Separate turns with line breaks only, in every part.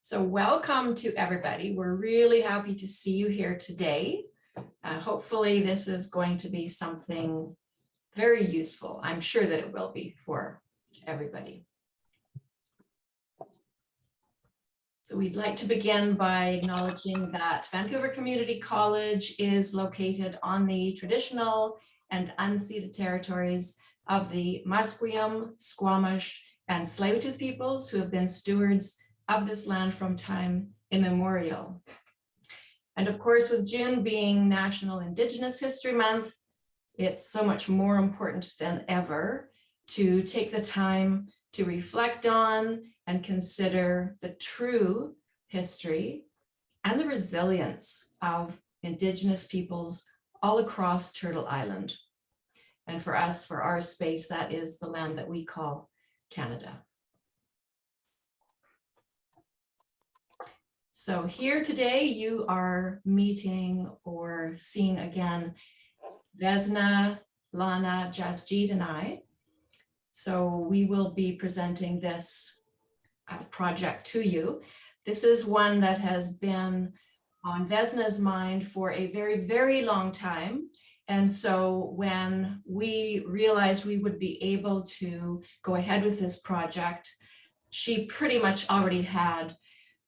So welcome to everybody. We're really happy to see you here today. Hopefully this is going to be something very useful. I'm sure that it will be for everybody. So we'd like to begin by acknowledging that Vancouver Community College is located on the traditional and unceded territories of the Musqueam, Squamish, and Tsleil-Waututh peoples who have been stewards of this land from time immemorial. And of course, with June being National Indigenous History Month, it's so much more important than ever to take the time to reflect on and consider the true history and the resilience of Indigenous peoples all across Turtle Island. And for us, for our space, that is the land that we call Canada. So here today, you are meeting or seeing again Vesna, Lana, Jasjit, and I. So we will be presenting this project to you. This is one that has been on Vesna's mind for a very, very long time. And so when we realized we would be able to go ahead with this project, she pretty much already had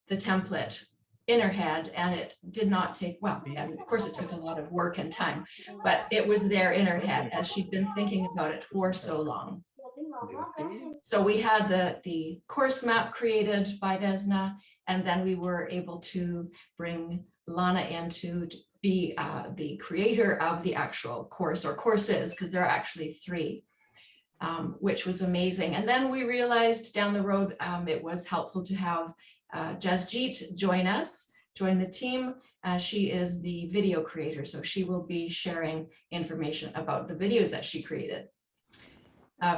the template in her head, and it did not take, well, and of course it took a lot of work and time, but it was there in her head as she'd been thinking about it for so long. So we had the course map created by Vesna, and then we were able to bring Lana in to be the creator of the actual course, or courses, because there are actually 3, which was amazing. And then we realized down the road it was helpful to have Jasjit join the team. She is the video creator, so she will be sharing information about the videos that she created.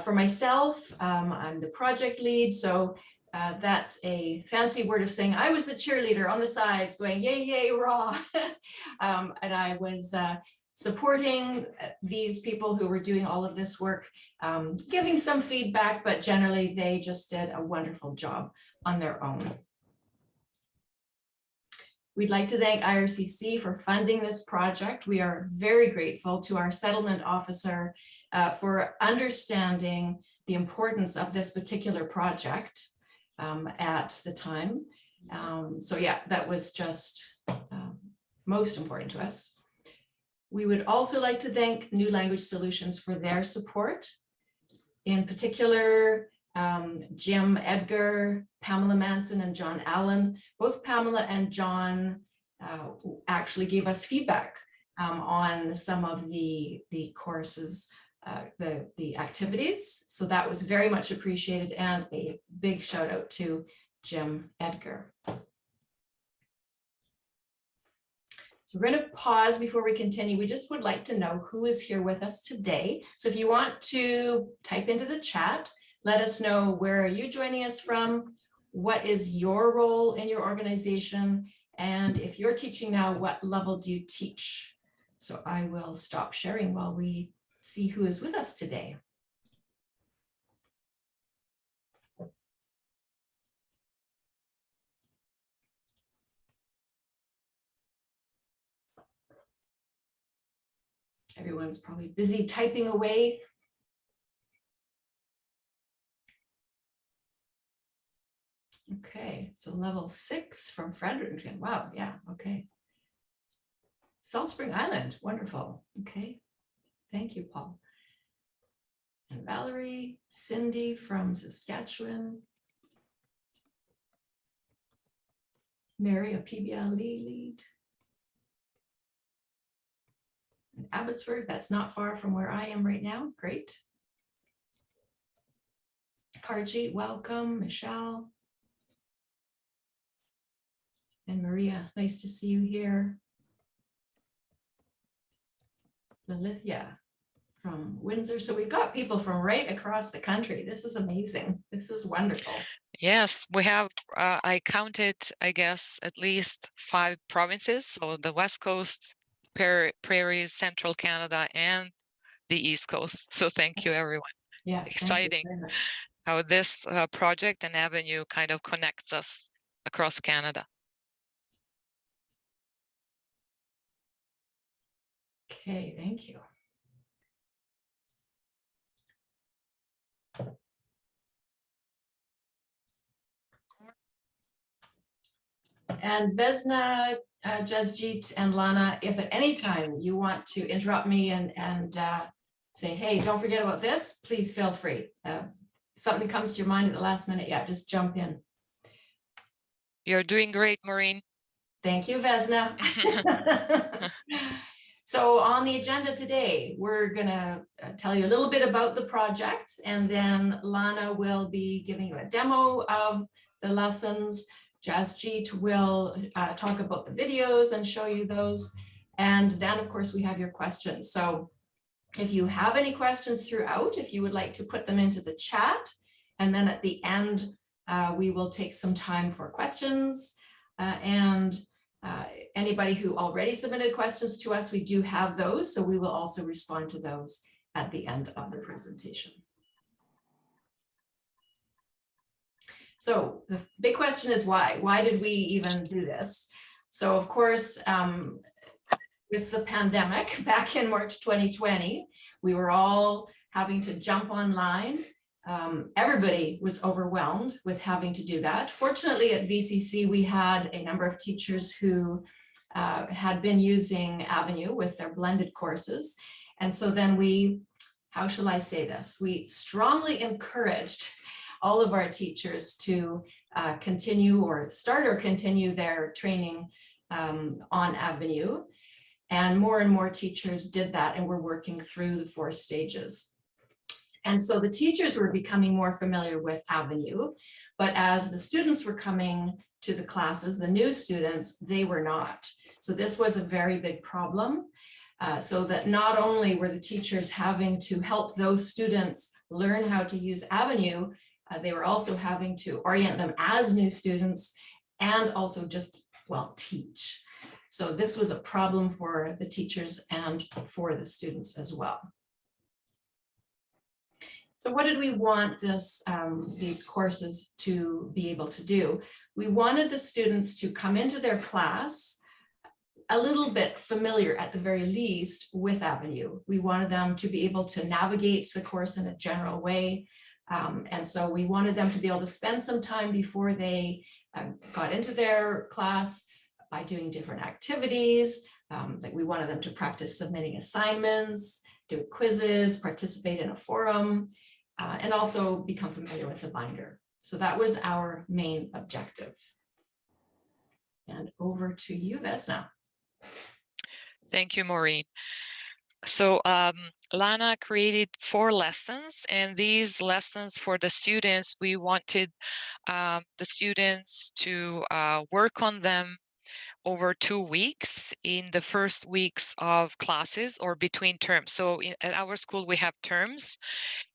For myself, I'm the project lead, so that's a fancy word of saying I was the cheerleader on the sides going, yay, yay, raw. And I was supporting these people who were doing all of this work, giving some feedback, but generally they just did a wonderful job on their own. We'd like to thank IRCC for funding this project. We are very grateful to our settlement officer for understanding the importance of this particular project at the time. So yeah, that was just most important to us. We would also like to thank New Language Solutions for their support. In particular, Jim Edgar, Pamela Manson, and John Allen. Both Pamela and John actually gave us feedback on some of the courses, the activities. So that was very much appreciated, and a big shout out to Jim Edgar. So we're going to pause before we continue. We just would like to know who is here with us today. So if you want to type into the chat, let us know, where are you joining us from? What is your role in your organization? And if you're teaching now, what level do you teach? So I will stop sharing while we see who is with us today. Everyone's probably busy typing away. Okay, so level 6 from Fredericton. Wow, yeah, okay. Salt Spring Island, wonderful. Okay, thank you, Paul. And Valerie, Cindy from Saskatchewan. Mary, a PBL lead. And Abbotsford, that's not far from where I am right now. Great. Harjeet, welcome. Michelle. And Maria, nice to see you here. Lilithia from Windsor. So we've got people from right across the country. This is amazing. This is wonderful.
Yes, we have, I counted, I guess, at least 5 provinces. So the West Coast, Prairies, Central Canada, and the East Coast. So thank you, everyone.
Yes,
exciting how this project and avenue kind of connects us across Canada.
Okay, thank you. And Vesna, Jasjit, and Lana, if at any time you want to interrupt me and say, hey, don't forget about this, please feel free. If something comes to your mind at the last minute, yeah, just jump in.
You're doing great, Maureen.
Thank you, Vesna. So on the agenda today, we're gonna tell you a little bit about the project, and then Lana will be giving you a demo of the lessons. Jasjit will talk about the videos and show you those. And then of course we have your questions. So if you have any questions throughout, if you would like to put them into the chat, and then at the end, we will take some time for questions. Anybody who already submitted questions to us, we do have those, so we will also respond to those at the end of the presentation. So the big question is why? Why did we even do this? So of course, with the pandemic back in March 2020, we were all having to jump online. Everybody was overwhelmed with having to do that. Fortunately, at VCC, we had a number of teachers who had been using Avenue with their blended courses. And so then we, how shall I say this? We strongly encouraged all of our teachers to continue or start or continue their training on Avenue. And more teachers did that, and we're working through the 4 stages. And so the teachers were becoming more familiar with Avenue, but as the students were coming to the classes, the new students, they were not. So this was a very big problem. So that not only were the teachers having to help those students learn how to use Avenue, they were also having to orient them as new students and also just, well, teach. So this was a problem for the teachers and for the students as well. So what did we want these courses to be able to do? We wanted the students to come into their class a little bit familiar, at the very least, with Avenue. We wanted them to be able to navigate the course in a general way. And so we wanted them to be able to spend some time before they got into their class by doing different activities. Like we wanted them to practice submitting assignments, do quizzes, participate in a forum, and also become familiar with the binder. So that was our main objective. And over to you, Vesna.
Thank you, Maureen. So Lana created 4 lessons, and these lessons for the students, we wanted the students to work on them over 2 weeks in the first weeks of classes or between terms. So at our school, we have terms,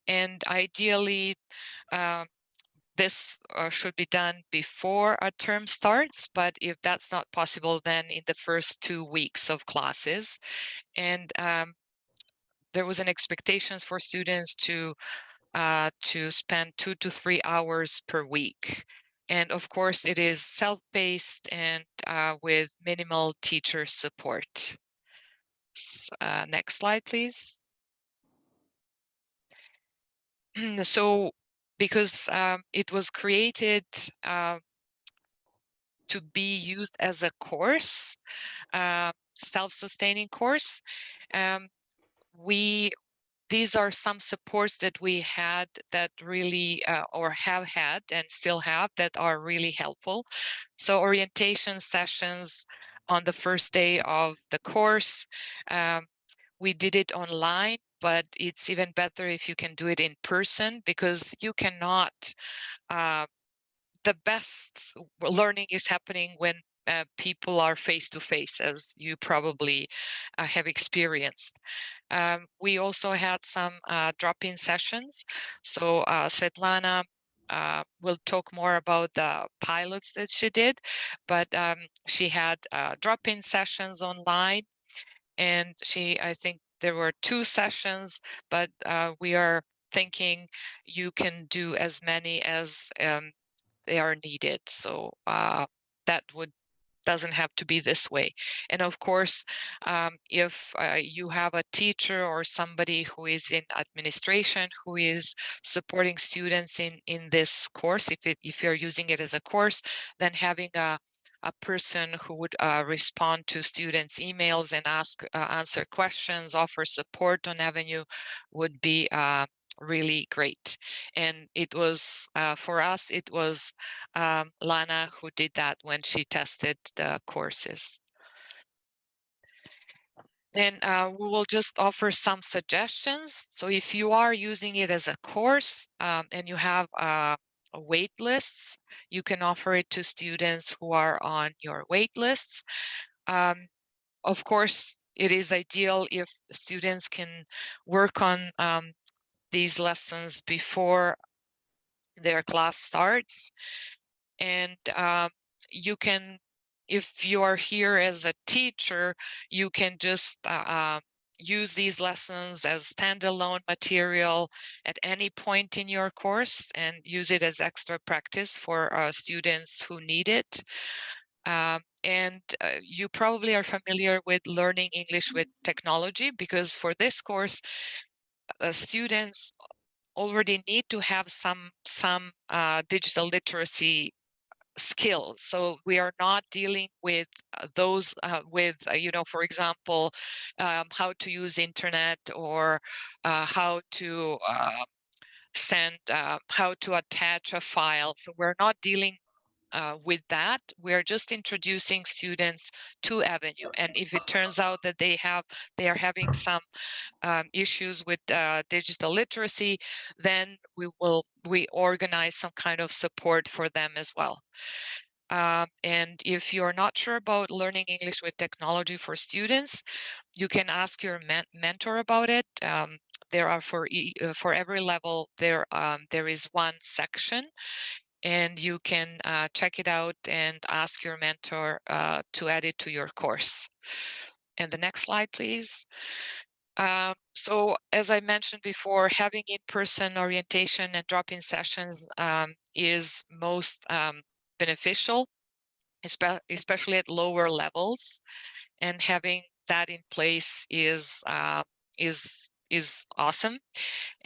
and ideally, this should be done before a term starts, but if that's not possible, then in the first 2 weeks of classes. And there was an expectations for students to spend 2 to 3 hours per week. And of course, it is self-paced and with minimal teacher support. Next slide, please. So because it was created to be used as a course, self-sustaining course, these are some supports that we had that really, or have had and still have, that are really helpful. So orientation sessions on the first day of the course, we did it online, but it's even better if you can do it in person, because you cannot, the best learning is happening when people are face-to-face, as you probably have experienced. We also had some drop-in sessions. So Svetlana will talk more about the pilots that she did, but she had drop-in sessions online, and I think there were 2 sessions, but we are thinking you can do as many as they are needed. So that doesn't have to be this way. And of course, if you have a teacher or somebody who is in administration who is supporting students in this course, if you're using it as a course, then having a person who would respond to students' emails and answer questions, offer support on Avenue would be really great. And it was for us, it was Lana who did that when she tested the courses. And we will just offer some suggestions. So if you are using it as a course and you have wait lists, you can offer it to students who are on your wait lists. Of course, it is ideal if students can work on these lessons before their class starts. And you can, if you are here as a teacher, you can just use these lessons as standalone material at any point in your course and use it as extra practice for students who need it. And you probably are familiar with learning English with technology, because for this course, students already need to have some digital literacy skills. So we are not dealing with those for example, how to use internet or how to send, how to attach a file. So we're not dealing with that. We're just introducing students to Avenue. And if it turns out that they are having some issues with digital literacy, then we organize some kind of support for them as well. And if you're not sure about learning English with technology for students, you can ask your mentor about it. There are for every level there is one section, and you can check it out and ask your mentor to add it to your course. And the next slide, please. So as I mentioned before, having in-person orientation and drop-in sessions is most beneficial, especially at lower levels, and having that in place is awesome.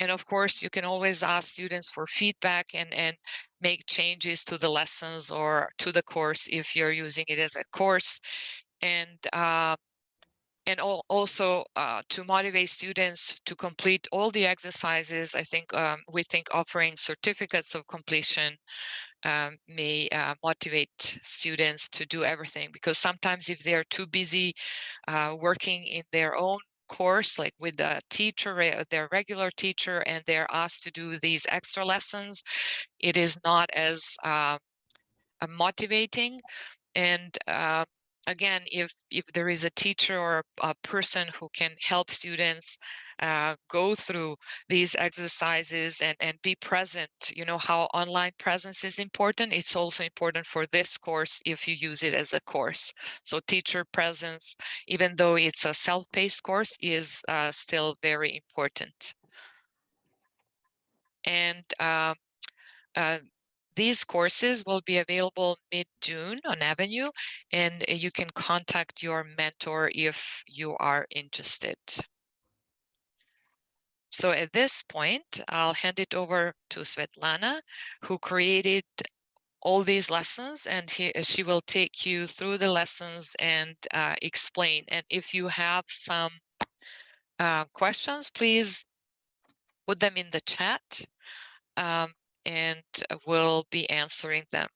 And of course, you can always ask students for feedback and make changes to the lessons or to the course if you're using it as a course. And also to motivate students to complete all the exercises, I think we think offering certificates of completion may motivate students to do everything, because sometimes if they're too busy working in their own course, like with the teacher, their regular teacher, and they're asked to do these extra lessons, it is not as motivating. And again, if there is a teacher or a person who can help students go through these exercises and be present, you know how online presence is important. It's also important for this course if you use it as a course. So teacher presence, even though it's a self-paced course, is still very important. And these courses will be available mid-June on Avenue, and you can contact your mentor if you are interested. So at this point, I'll hand it over to Svetlana, who created all these lessons, and she will take you through the lessons and explain. And if you have some questions, please put them in the chat. And we'll be answering them.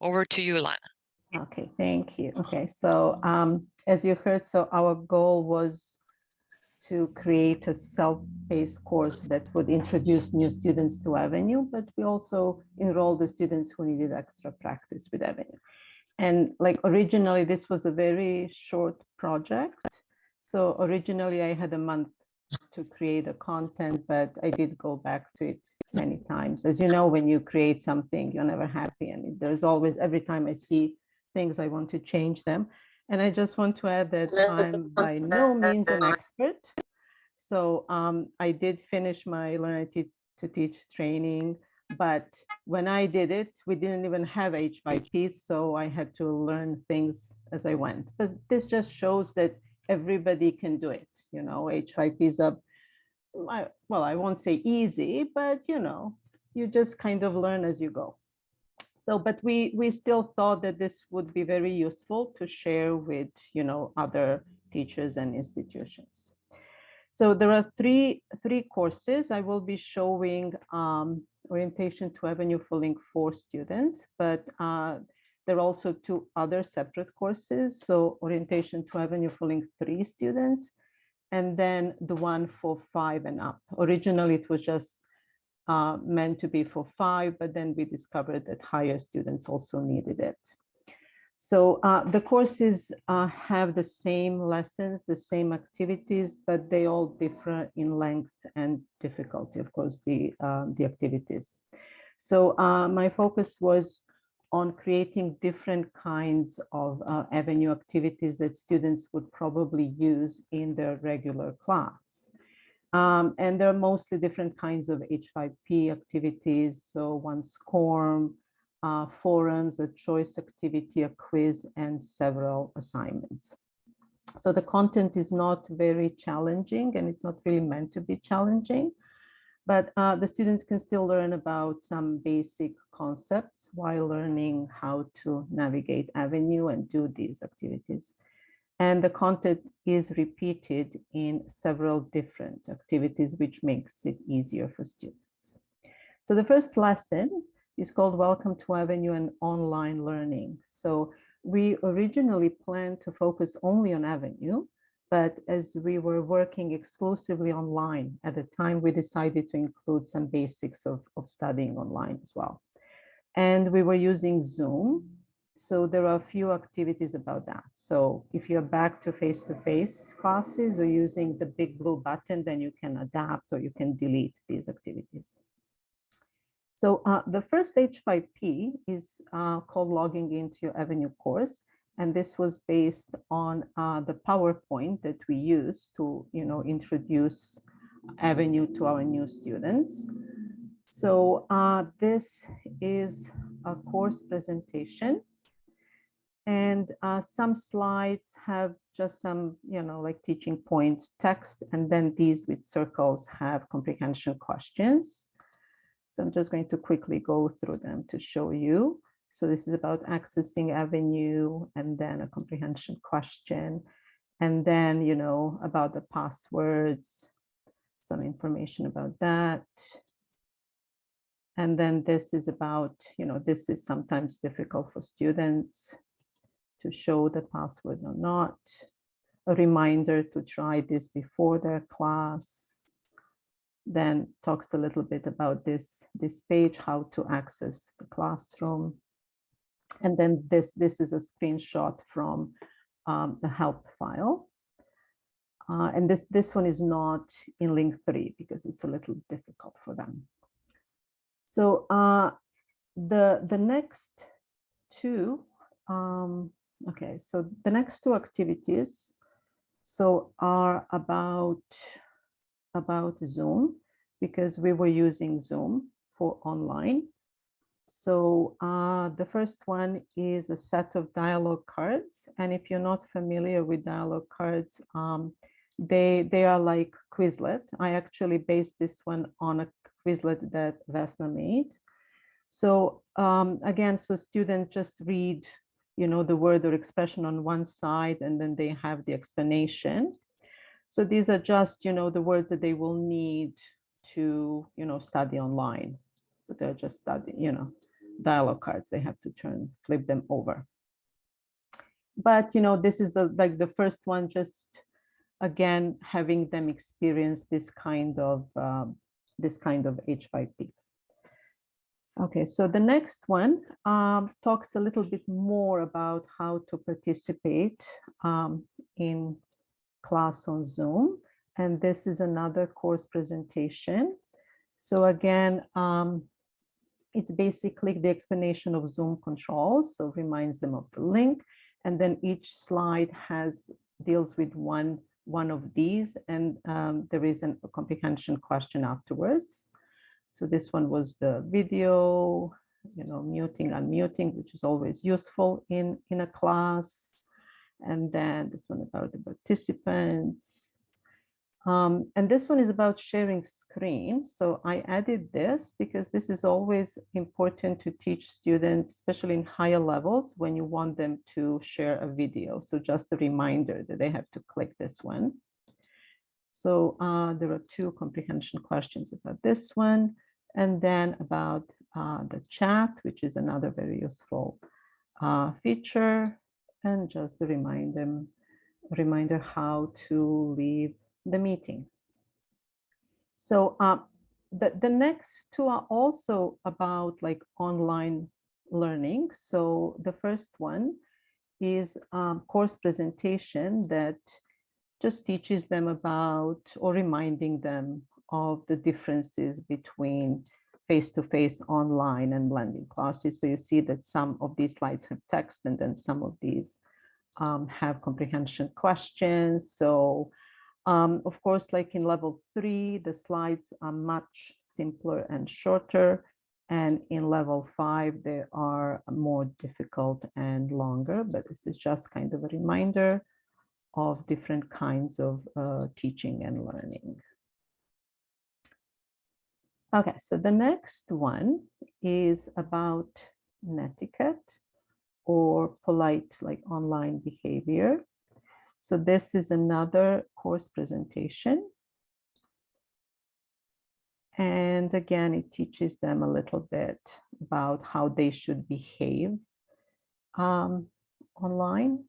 Over to you, Lana.
Okay, thank you. Okay, so as you heard, so our goal was to create a self-paced course that would introduce new students to Avenue, but we also enrolled the students who needed extra practice with Avenue. And like originally, this was a very short project. So originally I had a month to create the content, but I did go back to it many times. As you know, when you create something, you're never happy. And there's always, every time I see things, I want to change them. And I just want to add that I'm by no means an expert. So I did finish my Learn to Teach training But when I did it, we didn't even have H5Ps, so I had to learn things as I went. But this just shows that everybody can do it. You know, H5Ps are, well, I won't say easy, but you know, you just kind of learn as you go. So, but we still thought that this would be very useful to share with, you know, other teachers and institutions. So there are three courses. I will be showing orientation to Avenue for LINC 4 students, but there are also 2 other separate courses. So orientation to Avenue for LINC 3 students, and then the one for 5 and up. Originally, it was just meant to be for 5, but then we discovered that higher students also needed it. So the courses have the same lessons, the same activities, but they all differ in length and difficulty, of course, the activities. So my focus was on creating different kinds of avenue activities that students would probably use in their regular class. And there are mostly different kinds of H5P activities. So one SCORM, forums, a choice activity, a quiz, and several assignments. So the content is not very challenging, and it's not really meant to be challenging, but the students can still learn about some basic concepts while learning how to navigate Avenue and do these activities. And the content is repeated in several different activities, which makes it easier for students. So the first lesson is called Welcome to Avenue and Online Learning. So we originally planned to focus only on Avenue, but as we were working exclusively online at the time, we decided to include some basics of studying online as well. And we were using Zoom. So there are a few activities about that. So if you're back to face-to-face classes or using the big blue button, then you can adapt or you can delete these activities. So the first H5P is called Logging into Your Avenue course. And this was based on the PowerPoint that we use to, you know, introduce Avenue to our new students. So this is a course presentation. And some slides have just some, you know, like teaching points text, and then these with circles have comprehension questions. So I'm just going to quickly go through them to show you. So this is about accessing Avenue, and then a comprehension question, and then, you know, about the passwords, some information about that. And then this is about, you know, this is sometimes difficult for students to show the password or not. A reminder to try this before their class. Then talks a little bit about this page, how to access the classroom. And then this is a screenshot from the help file. And this one is not in link 3 because it's a little difficult for them. So the next two, okay, so the next 2 activities so are about Zoom, because we were using Zoom for online. So the first one is a set of dialogue cards. And if you're not familiar with dialogue cards, they are like Quizlet. I actually based this one on a Quizlet that Vesna made. So again, so students just read, you know, the word or expression on one side, and then they have the explanation. So these are just, you know, the words that they will need to, you know, study online. But they're just studying, you know, dialogue cards. They have to flip them over. But, you know, this is the first one, just again, having them experience this kind of H5P. Okay, so the next one talks a little bit more about how to participate in class on Zoom. And this is another course presentation. So again, it's basically the explanation of Zoom controls. So reminds them of the link. And then each slide deals with one of these, and there is a comprehension question afterwards. So this one was the video, muting, unmuting, which is always useful in a class. And then this one about the participants. And this one is about sharing screen. So I added this because this is always important to teach students, especially in higher levels, when you want them to share a video. So just a reminder that they have to click this one. So there are 2 comprehension questions about this one, and then about the chat, which is another very useful feature, and just a reminder how to leave the meeting. So the next 2 are also about like online learning. So the first one is course presentation that just teaches them about or reminding them of the differences between face-to-face, online, and blended classes. So you see that some of these slides have text, and then some of these have comprehension questions. So of course, like in level 3, the slides are much simpler and shorter. And in level 5, they are more difficult and longer, but this is just kind of a reminder of different kinds of teaching and learning. Okay, so the next one is about netiquette or polite, like online behavior. So this is another course presentation. And again, it teaches them a little bit about how they should behave online,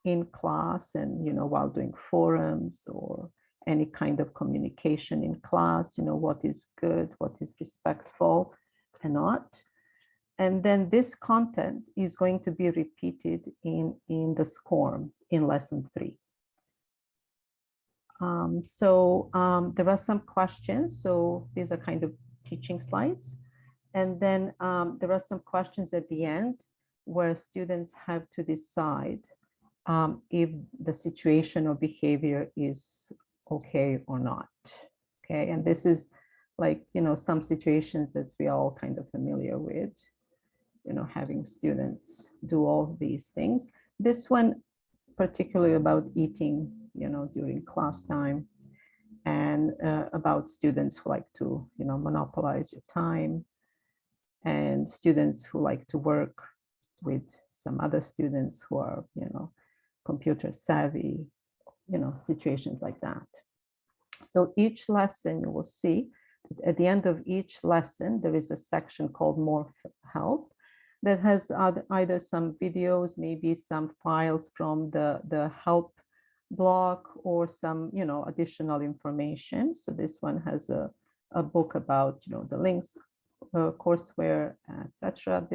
in class, and while doing forums or any kind of communication in class, what is good, what is respectful and not. And then this content is going to be repeated in the SCORM in lesson 3. There are some questions. So these are kind of teaching slides. And then there are some questions at the end where students have to decide if the situation or behavior is okay or not. Okay, and this is like, some situations that we are all kind of familiar with, having students do all these things. This one particularly about eating, during class time, and about students who like to, monopolize your time, and students who like to work with some other students who are, computer savvy, situations like that. So each lesson, you will see at the end of each lesson, there is a section called More Help that has either some videos, maybe some files from the help block, or some, additional information. So this one has a book about, the links, courseware, etc.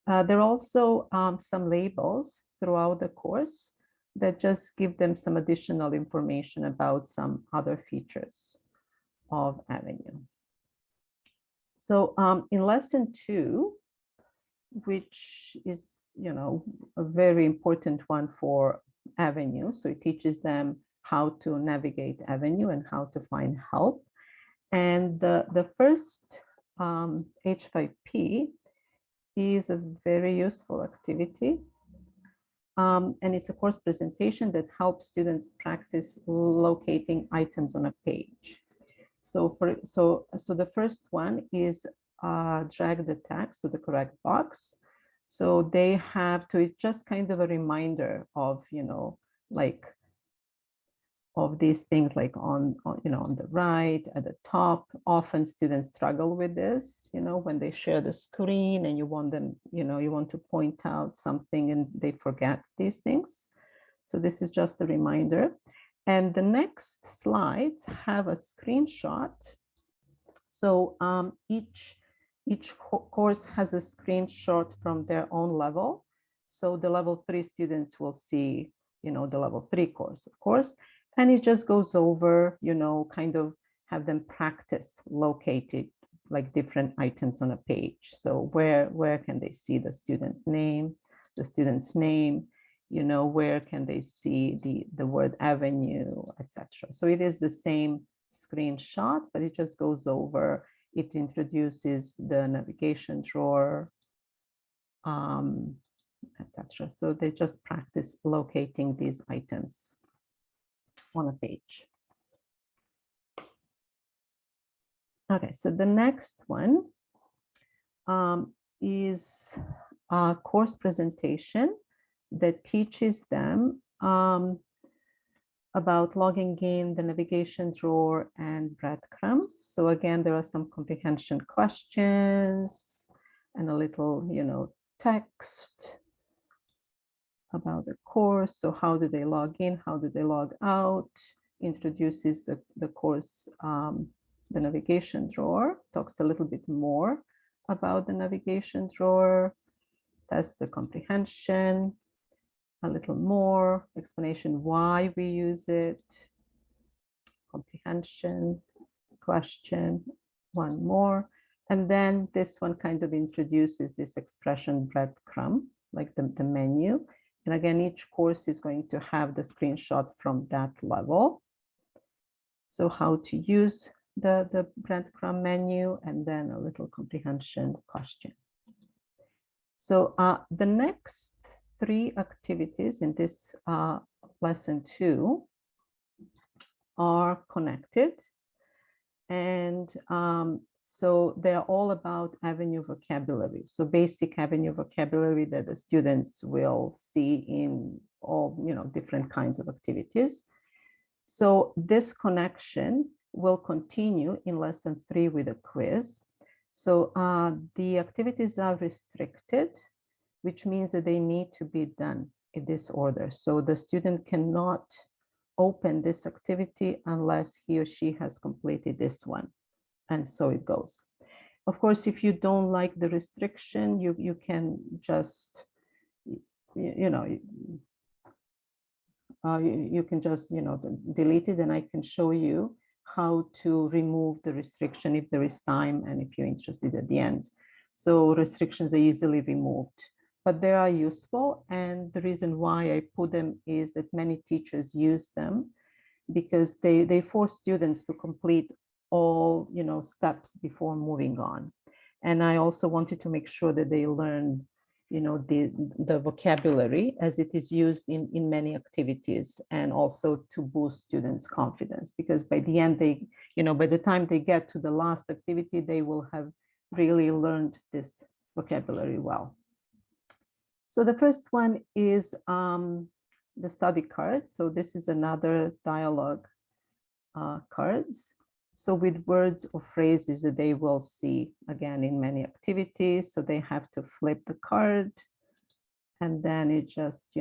There are also some labels throughout the course that just give them some additional information about some other features of Avenue. So in lesson 2, which is, a very important one for Avenue. So it teaches them how to navigate Avenue and how to find help. And the first H5P is a very useful activity. And it's a course presentation that helps students practice locating items on a page. So the first one is drag the text to the correct box. So they have to, it's just kind of a reminder of, like of these things, like on the right, at the top. Often students struggle with this, when they share the screen and you want them, you want to point out something and they forget these things. So this is just a reminder. And the next slides have a screenshot. So each course has a screenshot from their own level. So the level 3 students will see, the level 3 course, of course. And it just goes over, kind of have them practice locating like different items on a page. So where can they see the student's name, where can they see the word Avenue, etc. So it is the same screenshot, but it just goes over, It introduces the navigation drawer, etc. So they just practice locating these items on a page. Okay, so the next one is a course presentation that teaches them about logging in, the navigation drawer, and breadcrumbs. So again, there are some comprehension questions and a little, text about the course. So how do they log in? How do they log out? Introduces the course, the navigation drawer, talks a little bit more about the navigation drawer, tests the comprehension, a little more explanation why we use it, comprehension, question, one more. And then this one kind of introduces this expression breadcrumb, like the menu. And again, each course is going to have the screenshot from that level. So how to use the breadcrumb menu, and then a little comprehension question. So the next 3 activities in this lesson 2 are connected. And so they're all about Avenue vocabulary. So basic Avenue vocabulary that the students will see in all, different kinds of activities. So this connection will continue in lesson 3 with a quiz. So the activities are restricted, which means that they need to be done in this order. So the student cannot open this activity unless he or she has completed this one. And so it goes. Of course, if you don't like the restriction, you can just, you can just, delete it, and I can show you how to remove the restriction if there is time and if you're interested at the end. So restrictions are easily removed, but they are useful. And the reason why I put them is that many teachers use them because they force students to complete all, steps before moving on. And I also wanted to make sure that they learn, the vocabulary as it is used in many activities, and also to boost students' confidence, because by the end they, by the time they get to the last activity, they will have really learned this vocabulary well. So the first one is the study cards. So this is another dialogue cards. So with words or phrases that they will see again in many activities. So they have to flip the card, and then it just,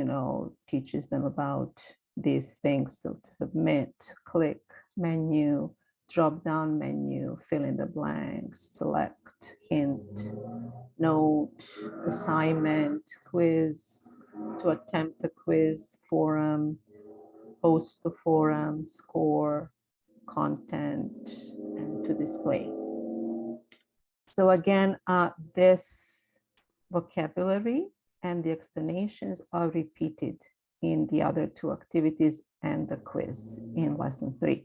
teaches them about these things. So to submit, click, menu, drop down menu, fill in the blanks, select, hint, note, assignment, quiz, to attempt a quiz, forum, host the forum, score, content, and to display. So again, this vocabulary and the explanations are repeated in the other 2 activities and the quiz in lesson 3.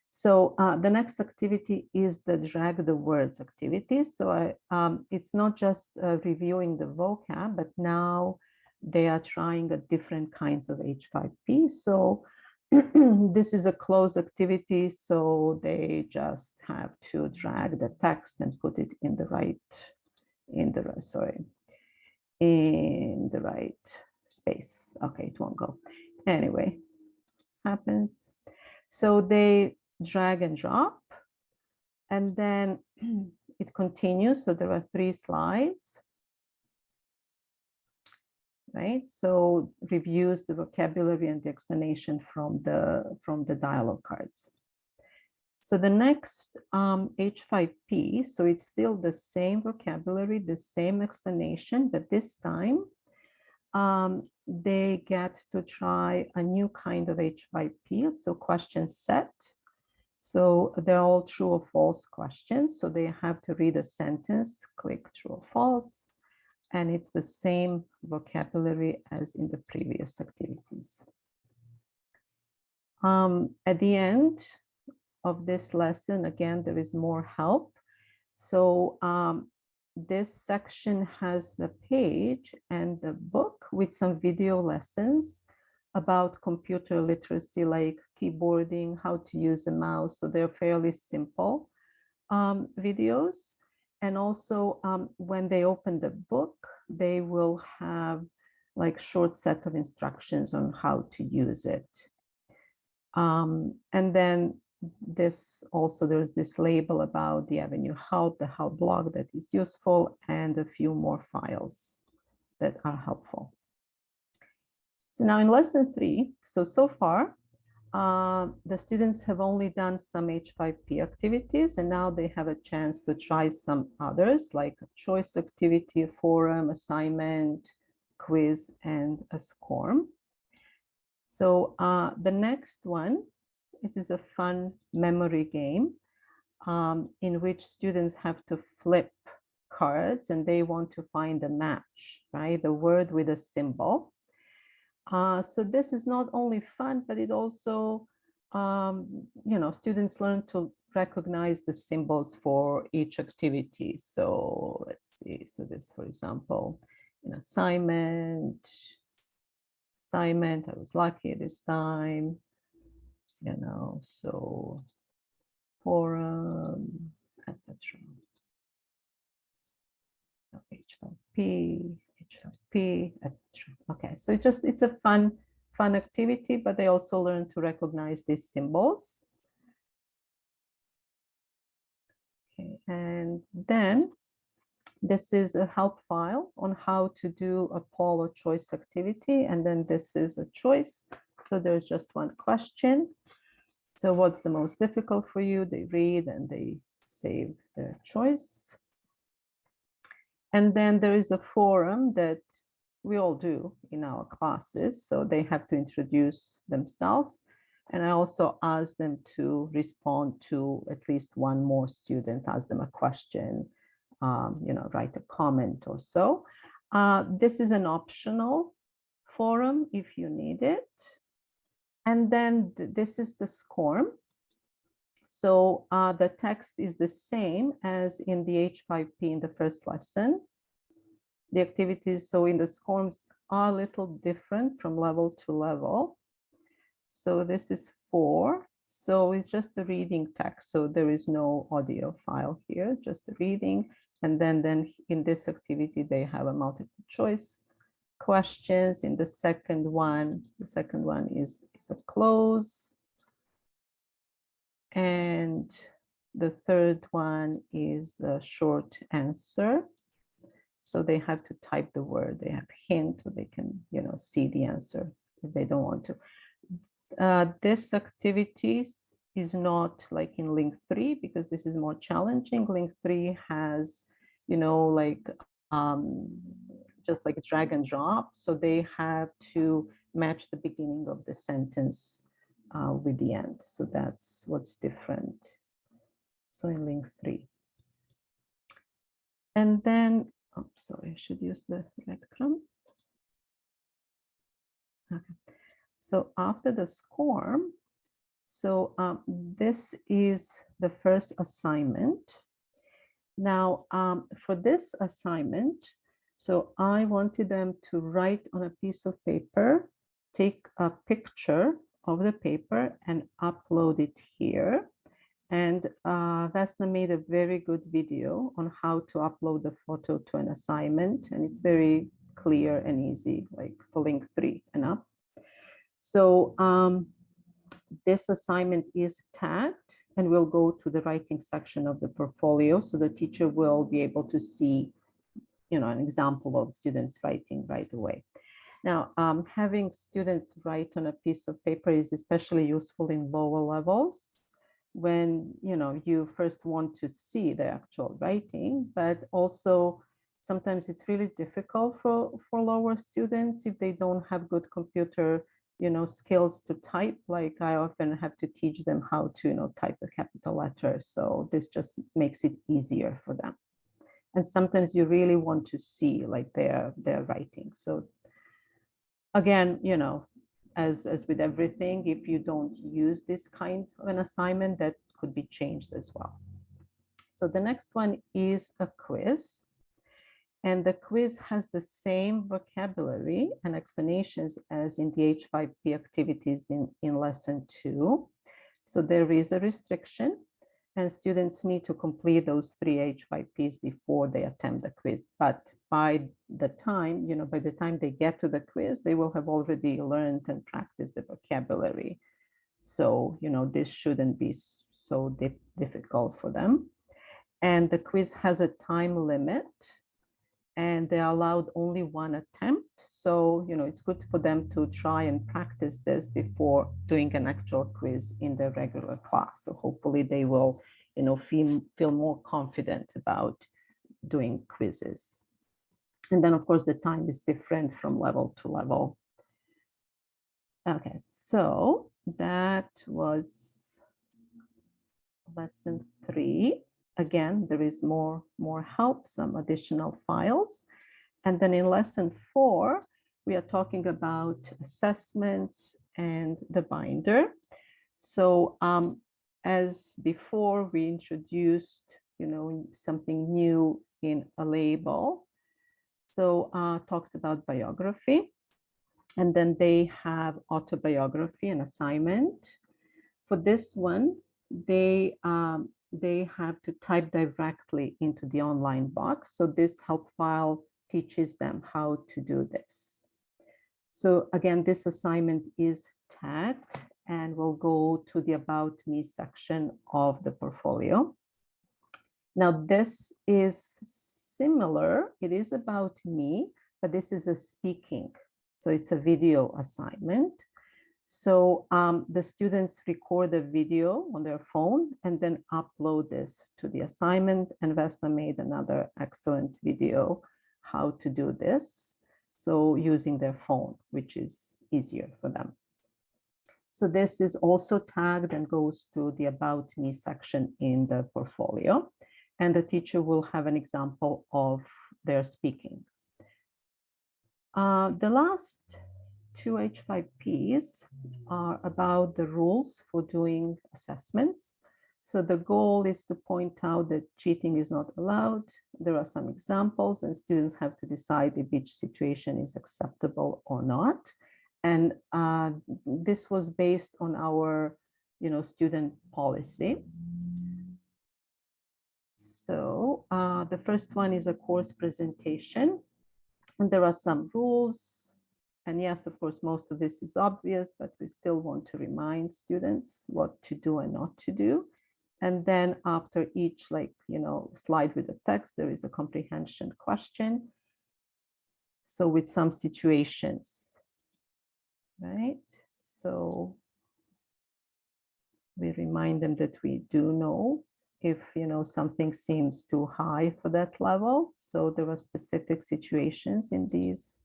So the next activity is the drag the words activity. So it's not just reviewing the vocab, but now they are trying a different kinds of H5P. So this is a closed activity, so they just have to drag the text and put it in the right space. Okay, it won't go. Anyway, happens. So they drag and drop, and then it continues. So there are 3 slides. Right, so reviews the vocabulary and the explanation from the dialogue cards. So the next H5P, so it's still the same vocabulary, the same explanation, but this time they get to try a new kind of H5P, so question set. So they're all true or false questions. So they have to read a sentence, click true or false. And it's the same vocabulary as in the previous activities. At the end of this lesson, again, there is more help. So this section has the page and the book with some video lessons about computer literacy, like keyboarding, how to use a mouse. So they're fairly simple videos. And also when they open the book, they will have like short set of instructions on how to use it. And then this also, there's this label about the Avenue Help, the help blog that is useful, and a few more files that are helpful. So now in lesson 3, so far, the students have only done some H5P activities, and now they have a chance to try some others, like a choice activity, forum, assignment, quiz, and a SCORM. So the next one, this is a fun memory game in which students have to flip cards and they want to find a match, right? The word with a symbol. So this is not only fun, but it also, students learn to recognize the symbols for each activity. So let's see, so this, for example, an assignment, I was lucky this time, so forum, etc. H5P, etc. Okay, so it's a fun activity, but they also learn to recognize these symbols. Okay, and then this is a help file on how to do a poll or choice activity, and then this is a choice. So there's just one question. So what's the most difficult for you? They read and they save their choice. And then there is a forum that we all do in our classes. So they have to introduce themselves. And I also ask them to respond to at least one more student, ask them a question, write a comment or so. This is an optional forum if you need it. And then this is the SCORM. So the text is the same as in the H5P in the first lesson. The activities, so in the SCORMs, are a little different from level to level. So this is 4. So it's just a reading text. So there is no audio file here, just a reading. And then in this activity, they have a multiple choice questions. In the second one is a close. And the third one is a short answer. So they have to type the word, they have hint, so they can, see the answer if they don't want to. This activity is not like in LINC 3 because this is more challenging. LINC 3 has, just like a drag and drop. So they have to match the beginning of the sentence with the end. So that's what's different. So in LINC 3. And then, oh, sorry, I should use the breadcrumb. Okay. So after the SCORM, so this is the first assignment. Now, for this assignment, so I wanted them to write on a piece of paper, take a picture of the paper and upload it here. And Vesna made a very good video on how to upload the photo to an assignment. And it's very clear and easy, like for LINC 3 and up. So this assignment is tagged and will go to the writing section of the portfolio. So the teacher will be able to see, an example of students writing right away. Now, having students write on a piece of paper is especially useful in lower levels when, you first want to see the actual writing, but also sometimes it's really difficult for lower students if they don't have good computer skills to type. Like I often have to teach them how to, type a capital letter. So this just makes it easier for them. And sometimes you really want to see like their writing. So again, as with everything, if you don't use this kind of an assignment, that could be changed as well. So the next one is a quiz. And the quiz has the same vocabulary and explanations as in the H5P activities in lesson 2. So there is a restriction, and students need to complete those 3 H5Ps before they attempt the quiz. But by the time, by the time they get to the quiz, they will have already learned and practiced the vocabulary. So, this shouldn't be so difficult for them. And the quiz has a time limit, and they're allowed only 1 attempt. So, it's good for them to try and practice this before doing an actual quiz in their regular class. So hopefully they will, feel more confident about doing quizzes. And then, of course, the time is different from level to level. Okay, so that was lesson 3. Again, there is more help, some additional files. And then in lesson 4, we are talking about assessments and the binder. So as before, we introduced, something new in a label. So talks about biography. And then they have autobiography and assignment. For this one, they have to type directly into the online box. So this help file teaches them how to do this. So again, this assignment is tagged and will go to the About Me section of the portfolio. Now this is similar. It is about me, but this is a speaking. So it's a video assignment. So the students record a video on their phone and then upload this to the assignment. And Vesna made another excellent video how to do this. So using their phone, which is easier for them. So this is also tagged and goes to the About Me section in the portfolio. And the teacher will have an example of their speaking. The last 2 H5Ps are about the rules for doing assessments. So the goal is to point out that cheating is not allowed. There are some examples, and students have to decide if each situation is acceptable or not. And this was based on our, student policy. So the first one is a course presentation, and there are some rules. And yes, of course, most of this is obvious, but we still want to remind students what to do and not to do. And then after each, slide with the text, there is a comprehension question. So with some situations, right? So we remind them that we do know if, something seems too high for that level. So there are specific situations in these.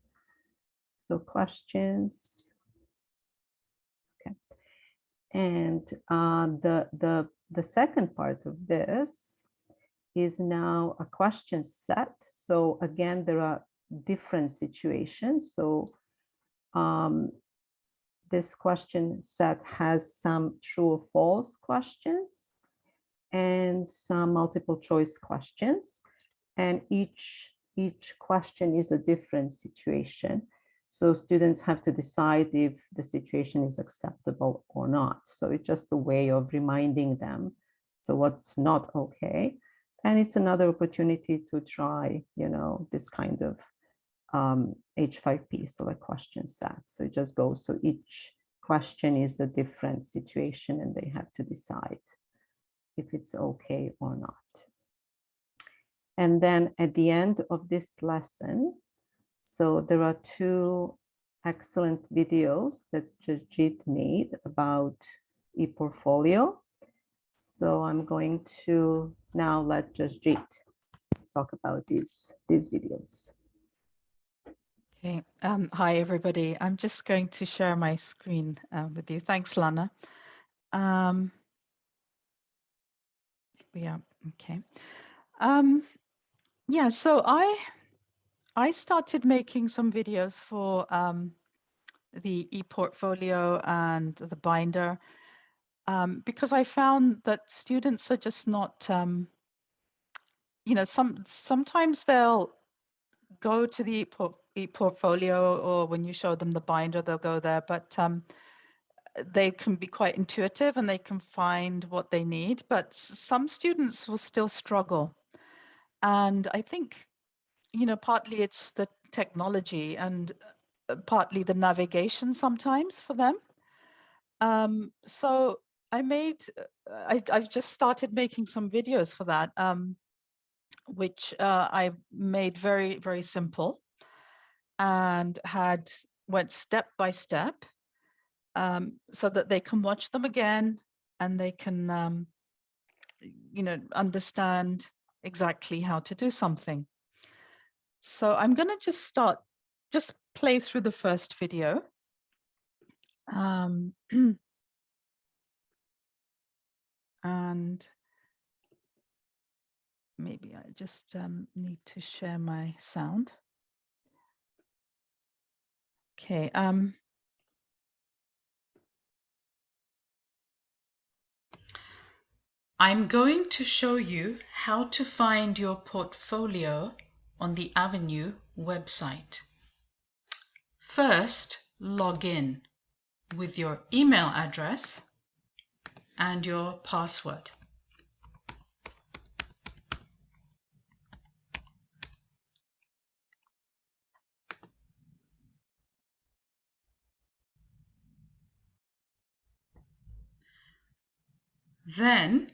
So questions. Okay. And the second part of this is now a question set. So again, there are different situations. So this question set has some true or false questions and some multiple choice questions. And each question is a different situation. So students have to decide if the situation is acceptable or not. So it's just a way of reminding them, so what's not okay. And it's another opportunity to try, this kind of H5P, so a question set. So it just goes, so each question is a different situation and they have to decide if it's okay or not. And then at the end of this lesson, so there are 2 excellent videos that Jasjit made about ePortfolio. So I'm going to now let Jasjit talk about these videos.
Okay. Hi, everybody. I'm just going to share my screen with you. Thanks, Lana. Yeah, okay. Yeah, so I started making some videos for the ePortfolio and the binder because I found that students are just not sometimes they'll go to the e-portfolio, or when you show them the binder, they'll go there, but they can be quite intuitive and they can find what they need, but some students will still struggle. And I think, partly it's the technology and partly the navigation sometimes for them. So I've just started making some videos for that, which I made very, very simple and went step by step, so that they can watch them again and they can, understand exactly how to do something. So I'm going to just play through the first video. And maybe I just need to share my sound. Okay.
I'm going to show you how to find your portfolio on the Avenue website. First, log in with your email address and your password. Then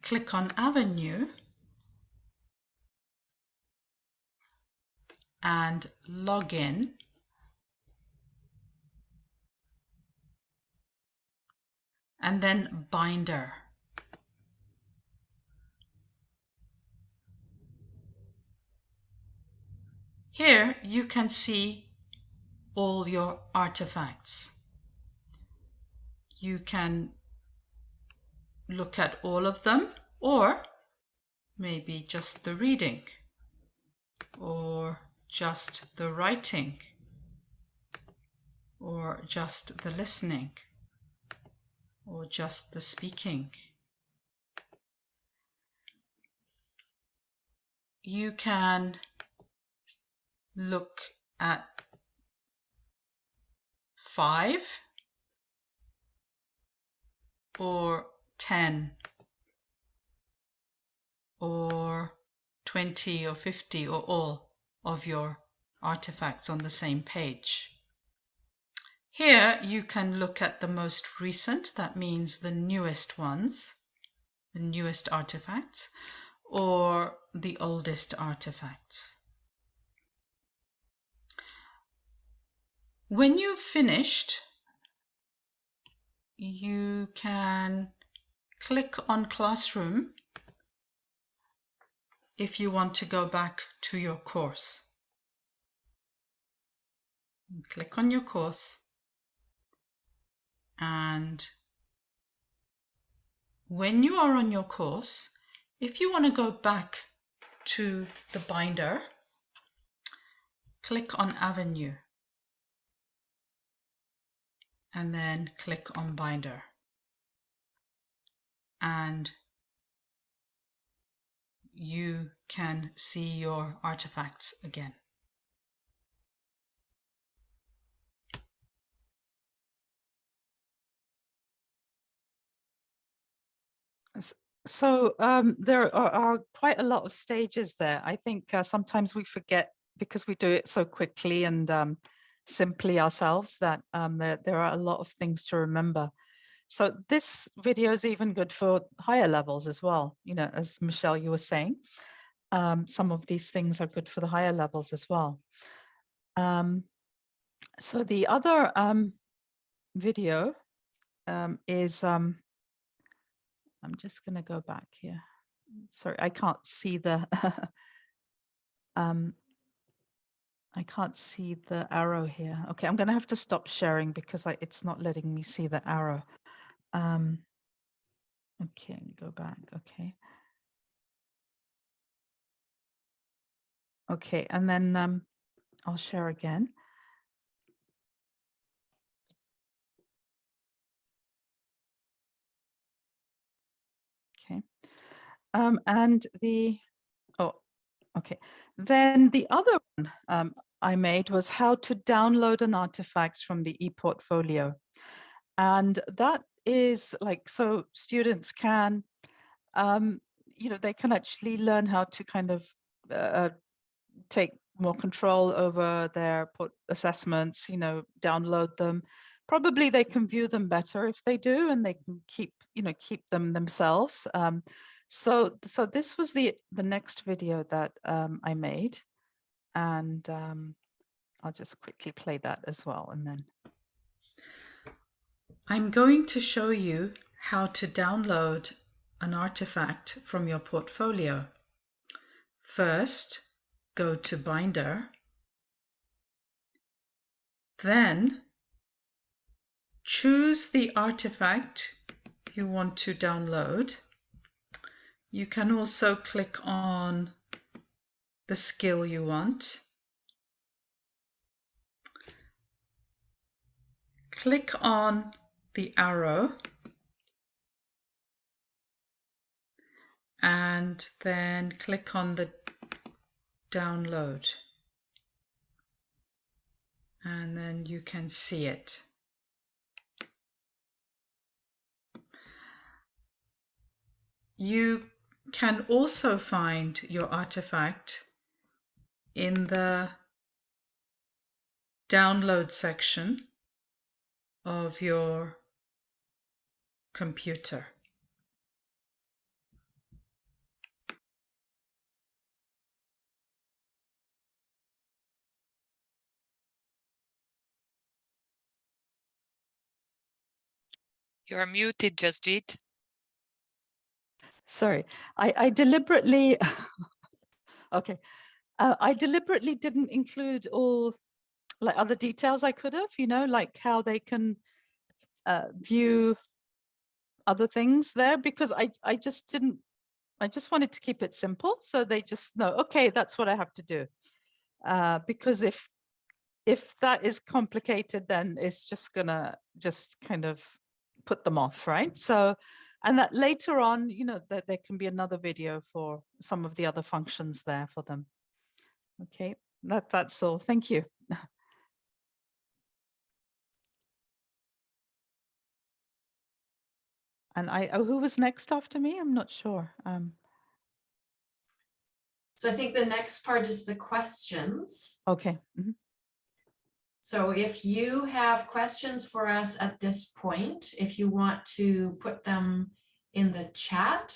click on Avenue and log in. And then binder. Here you can see all your artifacts. You can look at all of them, or maybe just the reading, or just the writing, or just the listening, or just the speaking. You can look at 5 or 10 or 20 or 50 or all of your artifacts on the same page. Here you can look at the most recent, that means the newest ones, the newest artifacts, or the oldest artifacts. When you've finished, you can click on Classroom if you want to go back to your course. Click on your course, and when you are on your course, if you want to go back to the binder, click on Avenue and then click on binder, and you can see your artifacts again.
So there are quite a lot of stages there. I think sometimes we forget, because we do it so quickly and simply ourselves, that there are a lot of things to remember. So this video is even good for higher levels as well. As Michelle, you were saying, some of these things are good for the higher levels as well. So the other video is, I'm just going to go back here. Sorry, I can't see the I can't see the arrow here. Okay, I'm going to have to stop sharing because it's not letting me see the arrow. Okay, go back. Okay. Okay, and then I'll share again. And okay. Then the other one I made was how to download an artifact from the ePortfolio. And that is like, so students can, they can actually learn how to kind of take more control over their assessments, download them. Probably they can view them better if they do, and they can keep them themselves. So this was the next video that I made, and I'll just quickly play that as well, and then.
I'm going to show you how to download an artifact from your portfolio. First, go to Binder, then choose the artifact you want to download. You can also click on the skill you want. Click on the arrow and then click on the download, and then you can see it. You can also find your artifact in the download section of your computer.
You're muted, Jasjit.
Sorry, I deliberately, okay. I deliberately didn't include all like other details I could have, like how they can view other things there, because I just wanted to keep it simple. So they just know, okay, that's what I have to do. Because if that is complicated, then it's just gonna kind of put them off, right? So, and that later on, that there can be another video for some of the other functions there for them. Okay, that's all. Thank you. And who was next after me? I'm not sure.
So I think the next part is the questions.
Okay. Mm-hmm.
So if you have questions for us at this point, if you want to put them in the chat,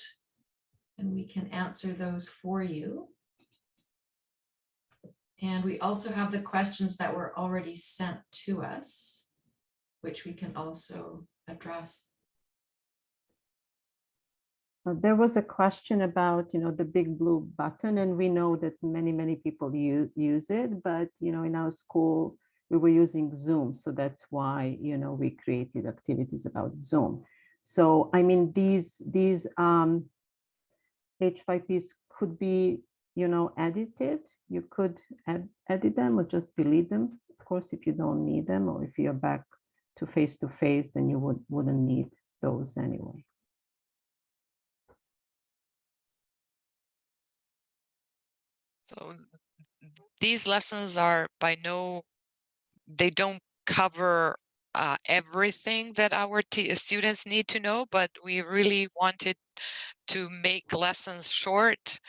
and we can answer those for you. And we also have the questions that were already sent to us, which we can also address.
There was a question about, the big blue button, and we know that many people use it, but, in our school, we were using Zoom. So that's why, we created activities about Zoom. So, I mean, these H5Ps could be, edited. You could edit them or just delete them. Of course, if you don't need them, or if you're back to face-to-face, then you wouldn't need those anyway.
So these lessons are they don't cover everything that our students need to know, but we really wanted to make lessons short.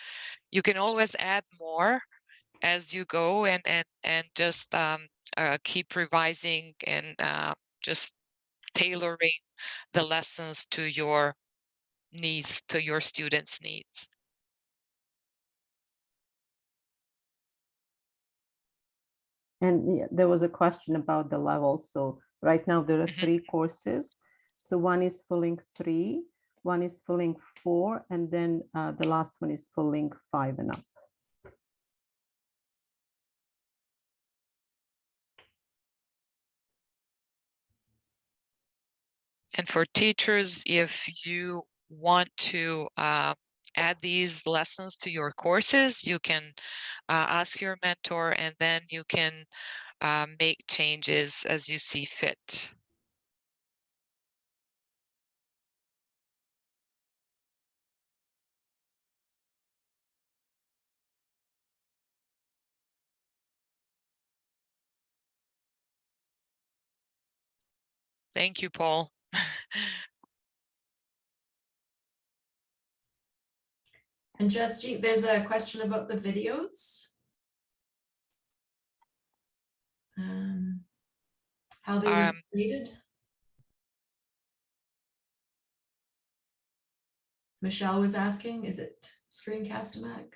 You can always add more as you go, and just keep revising and just tailoring the lessons to your needs, to your students' needs.
And yeah, there was a question about the levels. So right now there are 3 courses. So one is for LINC 3, one is for LINC 4, and then the last one is for LINC 5 and up.
And for teachers, if you want to add these lessons to your courses, you can ask your mentor, and then you can make changes as you see fit. Thank you, Paul.
And Jasjit, there's a question about the videos. How they were created. Michelle was asking, is it Screencast-O-Matic?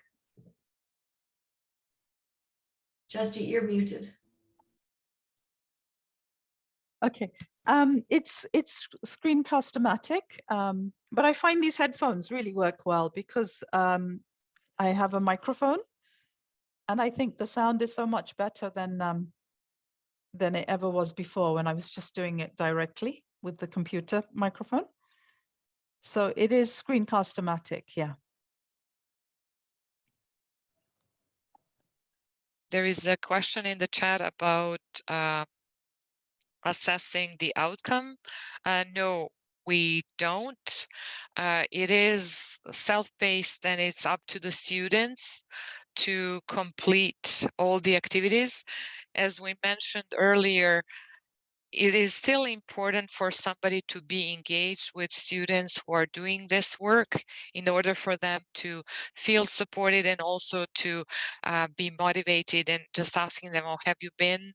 Jasjit, you're muted.
Okay, it's Screencast-O-Matic, but I find these headphones really work well because I have a microphone, and I think the sound is so much better than it ever was before when I was just doing it directly with the computer microphone. So it is Screencast-O-Matic, yeah.
There is a question in the chat about assessing the outcome. No, we don't. It is self-paced and it's up to the students to complete all the activities. As we mentioned earlier, it is still important for somebody to be engaged with students who are doing this work in order for them to feel supported and also to be motivated, and just asking them, oh, have you been,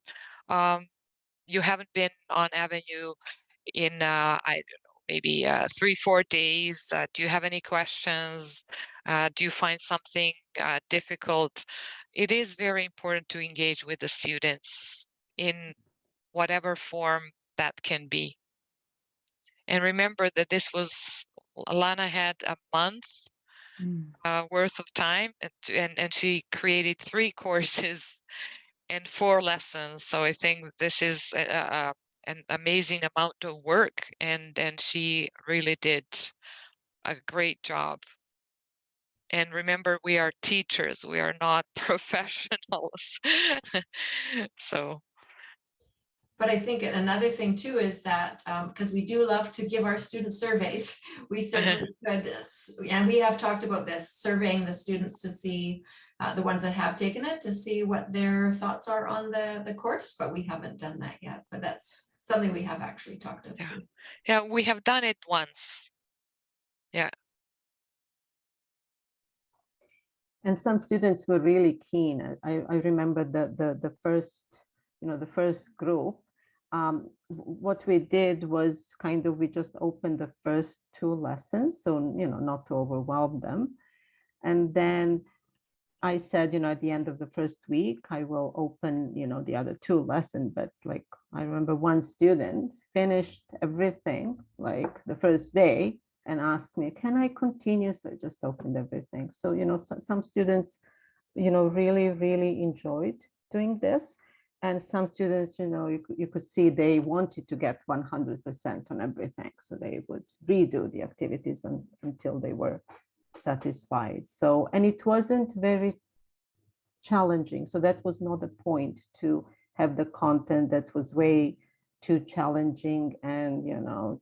you haven't been on Avenue in, I don't know, maybe 3-4 days. Do you have any questions? Do you find something difficult? It is very important to engage with the students in whatever form that can be. And remember that this was, Alana had a month worth of time, and she created 3 courses and 4 lessons. So I think this is an amazing amount of work, and she really did a great job. And remember, we are teachers, we are not professionals. So
But I think another thing too is that because we do love to give our students surveys, we certainly could, and we have talked about this, surveying the students to see the ones that have taken it, to see what their thoughts are on the course, but we haven't done that yet. But that's something we have actually talked about too.
Yeah, we have done it once. Yeah.
And some students were really keen. I remember the first, the first group. What we did was kind of, we just opened the first 2 lessons, so not to overwhelm them. And then I said, at the end of the first week, I will open, the other 2 lessons. But like, I remember one student finished everything like the first day and asked me, can I continue? So I just opened everything. So, some students, really, really enjoyed doing this. And some students, you could see they wanted to get 100% on everything. So they would redo the activities until they were satisfied. So, and it wasn't very challenging. So that was not the point, to have the content that was way too challenging, and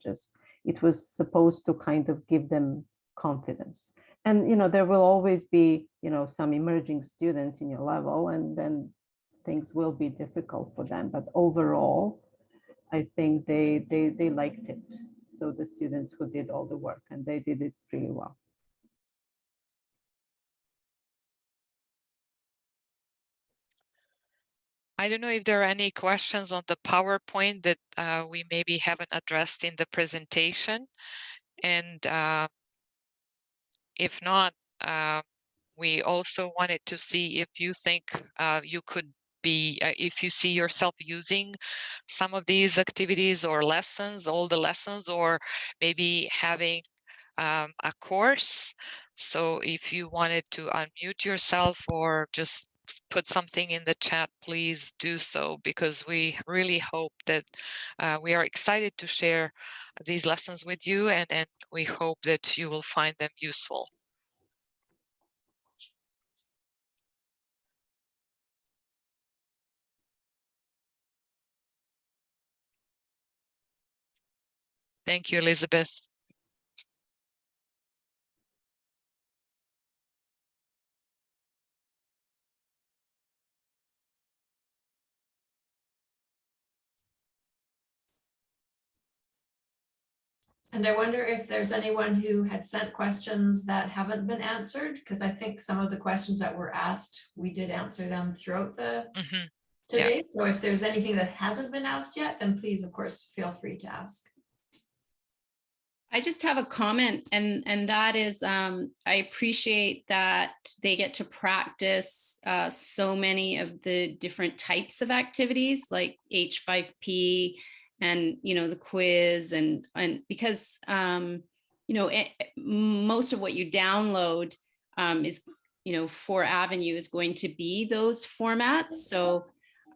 just, it was supposed to kind of give them confidence. And there will always be some emerging students in your level, and then things will be difficult for them, but overall I think they liked it. So the students who did all the work, and they did it really well.
I don't know if there are any questions on the PowerPoint that we maybe haven't addressed in the presentation. And if not, we also wanted to see if you think you could be, if you see yourself using some of these activities or lessons, all the lessons, or maybe having a course. So if you wanted to unmute yourself or just put something in the chat, please do so, because we really hope that we are excited to share these lessons with you, and we hope that you will find them useful. Thank you, Elizabeth.
And I wonder if there's anyone who had sent questions that haven't been answered, because I think some of the questions that were asked, we did answer them throughout the
Mhm.
today. So if there's anything that hasn't been asked yet, then please, of course, feel free to ask.
I just have a comment, and that is I appreciate that they get to practice so many of the different types of activities like H5P and the quiz and because most of what you download is for Avenue is going to be those formats. So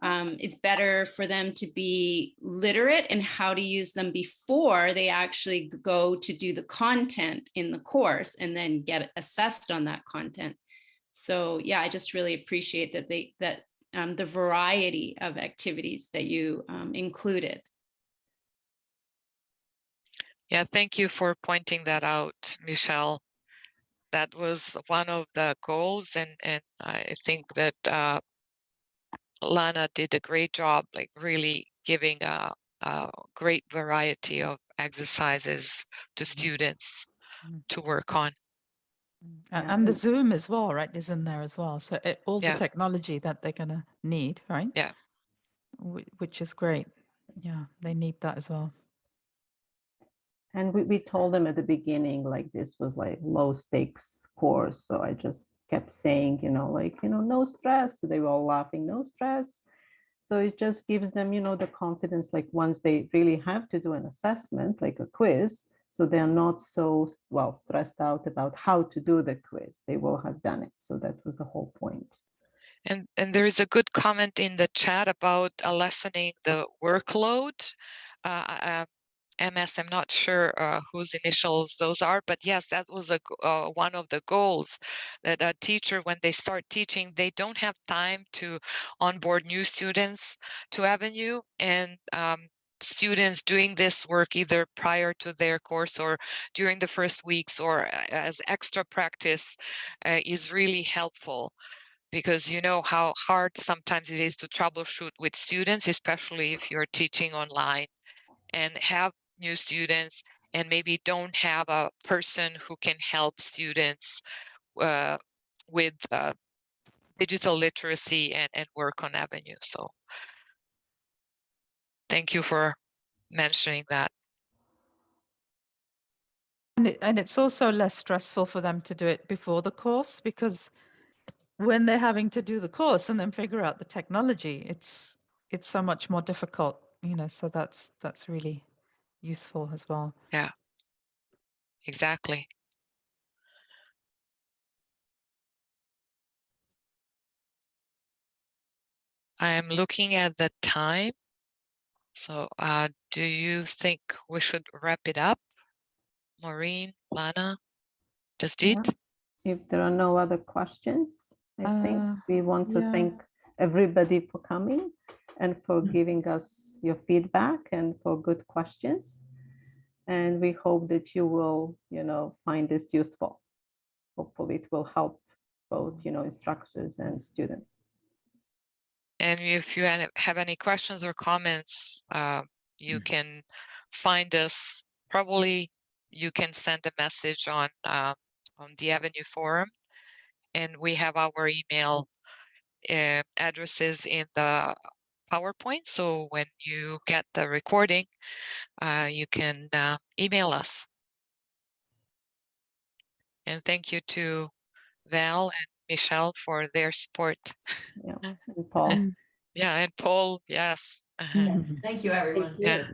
it's better for them to be literate in how to use them before they actually go to do the content in the course and then get assessed on that content. So yeah, I just really appreciate that the variety of activities that you included.
Yeah, thank you for pointing that out, Michelle. That was one of the goals, and I think that Lana did a great job, like really giving a great variety of exercises to students to work on.
And the Zoom as well, right, is in there as well. So all the
Yeah.
technology that they're going to need, right?
Yeah.
Which is great. Yeah, they need that as well.
And we told them at the beginning, like this was like low stakes course. So I just kept saying, no stress. So they were all laughing, no stress. So it just gives them, the confidence, like once they really have to do an assessment, like a quiz, so they're not so stressed out about how to do the quiz. They will have done it. So that was the whole point.
And there is a good comment in the chat about lessening the workload. MS, I'm not sure whose initials those are, but yes, that was one of the goals, that a teacher, when they start teaching, they don't have time to onboard new students to Avenue, and students doing this work either prior to their course or during the first weeks or as extra practice is really helpful. Because you know how hard sometimes it is to troubleshoot with students, especially if you're teaching online and have new students and maybe don't have a person who can help students with digital literacy and work on Avenue. So thank you for mentioning that.
And it's also less stressful for them to do it before the course, because when they're having to do the course and then figure out the technology, it's so much more difficult, so that's really useful as well.
Yeah, exactly. I am looking at the time. So do you think we should wrap it up? Maureen, Lana, Jasjit?
If there are no other questions, I think we want to thank everybody for coming and for giving us your feedback and for good questions. And we hope that you will, find this useful. Hopefully it will help both, instructors and students.
And if you have any questions or comments, you can find us. Probably you can send a message on the Avenue forum, and we have our email addresses in the PowerPoint. So when you get the recording, you can email us. And thank you to Val and Michelle for their support.
Yeah, and Paul.
Yeah, and Paul, yes.
Yes, thank you, everyone.
Yeah.